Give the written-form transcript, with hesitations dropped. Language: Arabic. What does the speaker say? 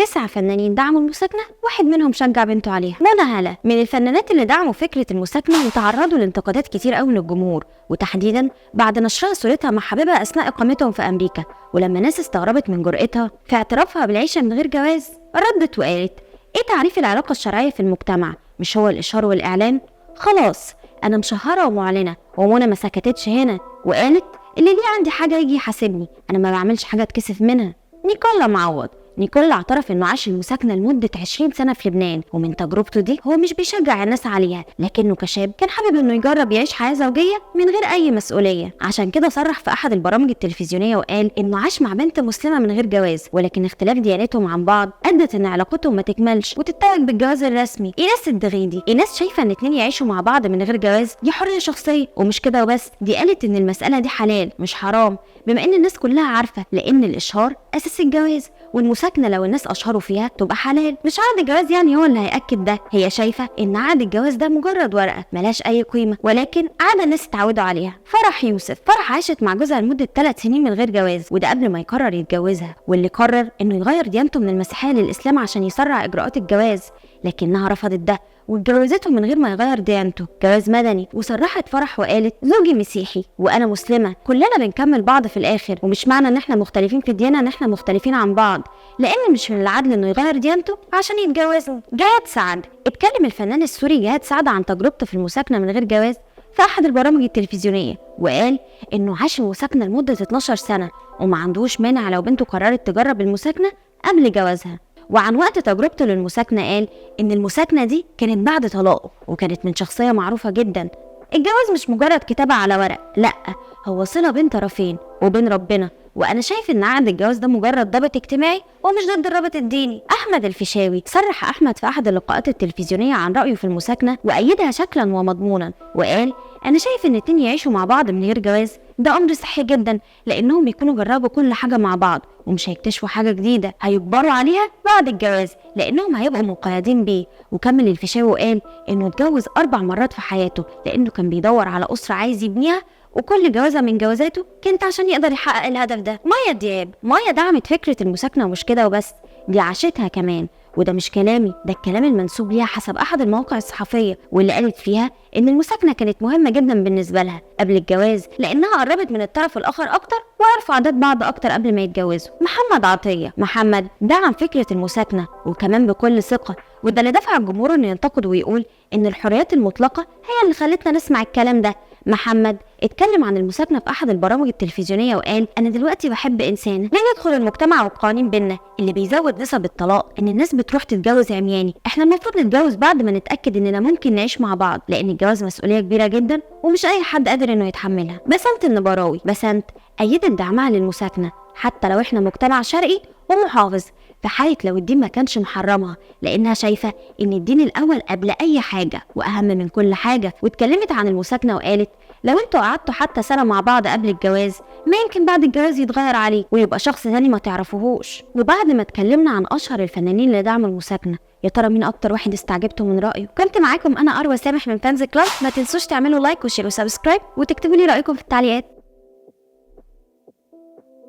9 فنانين دعموا المساكنة، واحد منهم شجع بنته عليها. منى هلا من الفنانات اللي دعموا فكرة المساكنة وتعرضوا لانتقادات كتير قوي من الجمهور، وتحديدا بعد نشرها صورتها مع حبيبها أثناء إقامتهم في أمريكا. ولما ناس استغربت من جرأتها في اعترافها بالعيشة من غير جواز، ردت وقالت: إيه تعريف العلاقة الشرعية في المجتمع؟ مش هو الإشهار والإعلان؟ خلاص أنا مشهرة ومعلنة. ومنى ما سكتتش هنا وقالت: اللي ليه عندي حاجة يجي يحاسبني، أنا ما بعملش حاجة اتكسف منها. نيكولا معوض اعترف انه عاش المساكنه لمده 20 سنه في لبنان، ومن تجربته دي هو مش بيشجع الناس عليها، لكنه كشاب كان حابب انه يجرب يعيش حياه زوجيه من غير اي مسؤوليه. عشان كده صرح في احد البرامج التلفزيونيه وقال انه عاش مع بنت مسلمه من غير جواز، ولكن اختلاف ديانتهم عن بعض ادت ان علاقتهم ما تكملش وتتوج بالجواز الرسمي. ايناس الدغيدي شايفه ان اتنين يعيشوا مع بعض من غير جواز دي حريه شخصيه، ومش كده وبس، دي قالت ان المساله دي حلال مش حرام، بما ان الناس كلها عارفه لان الاشهار اساس الجواز، والمساكنه لو الناس اشهروا فيها تبقى حلال. مش عقد الجواز يعني هو اللي هياكد ده، هي شايفه ان عقد الجواز ده مجرد ورقه ملهاش اي قيمه، ولكن عاده الناس اتعودوا عليها. فرح يوسف عاشت مع جوزها لمده 3 سنين من غير جواز، وده قبل ما يقرر يتجوزها، واللي قرر انه يغير ديانته من المسيحيه للاسلام عشان يسرع اجراءات الجواز، لكنها رفضت ده واتجوزته من غير ما يغير ديانته، جواز مدني. وصرحت فرح وقالت: زوجي مسيحي وانا مسلمه، كلنا بنكمل بعض في الاخر، ومش معنى ان احنا مختلفين في الديانه ان احنا مختلفين عن بعض، لان مش من العدل انه يغير ديانته عشان يتجوزني. جهاد سعد اتكلم الفنان السوري جهاد سعد عن تجربته في المساكنه من غير جواز في احد البرامج التلفزيونيه، وقال انه عاش المساكنه لمده 12 سنه وما عندوش مانع لو بنته قررت تجرب المساكنه قبل جوازها. وعن وقت تجربته للمساكنة قال إن المساكنة دي كانت بعد طلاقه، وكانت من شخصية معروفة جدا. الجواز مش مجرد كتابة على ورق، لأ، هو صلة بين طرفين وبين ربنا، وأنا شايف إن عقد الجواز ده مجرد ضابط اجتماعي ومش ضد الرابط الديني. أحمد الفيشاوي صرح في أحد اللقاءات التلفزيونية عن رأيه في المساكنة وأيدها شكلا ومضمونا، وقال: أنا شايف إن اتنين يعيشوا مع بعض من غير جواز ده أمر صحي جدا، لأنهم يكونوا جربوا كل حاجة مع بعض ومش هيكتشفوا حاجة جديدة هيجبروا عليها بعد الجواز، لأنهم هيبقوا مقيدين بيه. وكمل الفيشاوي وقال إنه اتجوز 4 مرات في حياته، لأنه كان بيدور على أسرة عايز يبنيها، وكل جوازة من جوازاته كانت عشان يقدر يحقق الهدف ده. مايا دعمت فكرة المساكنة، ومش كده وبس، دي عاشتها كمان، وده مش كلامي، ده الكلام المنسوب ليها حسب احد المواقع الصحفيه، واللي قالت فيها ان المساكنه كانت مهمه جدا بالنسبه لها قبل الجواز، لانها قربت من الطرف الاخر اكتر وعرفوا عادات بعض اكتر قبل ما يتجوزوا. محمد دعم فكره المساكنه وكمان بكل ثقه، وده اللي دفع الجمهور انه ينتقد ويقول ان الحريات المطلقه هي اللي خلتنا نسمع الكلام ده. محمد اتكلم عن المساكنه في احد البرامج التلفزيونيه وقال: انا دلوقتي بحب انسان لا يدخل المجتمع والقوانين بينا اللي بيزود نسب الطلاق، ان الناس بتروح تتجوز عمياني، احنا المفروض نتجوز بعد ما نتاكد اننا ممكن نعيش مع بعض، لان الجواز مسؤوليه كبيره جدا ومش اي حد قادر انه يتحملها. بسنت النبراوي ايدت دعمها للمساكنه حتى لو احنا مجتمع شرقي ومحافظ، في حالة لو الدين ما كانش محرمها، لانها شايفة ان الدين الاول قبل اي حاجة واهم من كل حاجة. واتكلمت عن المساكنة وقالت: لو انتوا قعدتوا حتى سنة مع بعض قبل الجواز، ما يمكن بعد الجواز يتغير عليه ويبقى شخص ثاني ما تعرفوهوش. وبعد ما اتكلمنا عن اشهر الفنانين اللي دعموا المساكنة، يا ترى مين اكتر واحد استعجبتوا من رأيه؟ كنت معاكم انا اروى سامح من فانز كلاب، ما تنسوش تعملوا لايك وشير وسبسكرايب وتكتبوا لي رأيكم في التعليقات.